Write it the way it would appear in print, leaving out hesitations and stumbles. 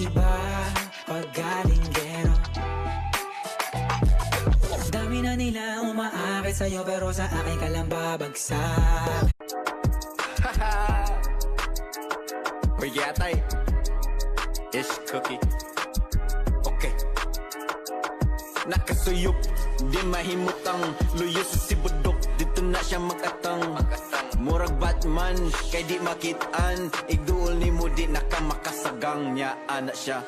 iba pag galing gero. Dami na nila umaakit sa'yo pero sa akin ka lang babagsak. Hoy yatay, ish cookie. Okay. Nakasuyop, di mahimutang luyo sa sibudok, dito na siya makatang. Murag Batman, kay di makitaan, igduol ni mo di nakamakasagang niya anak siya.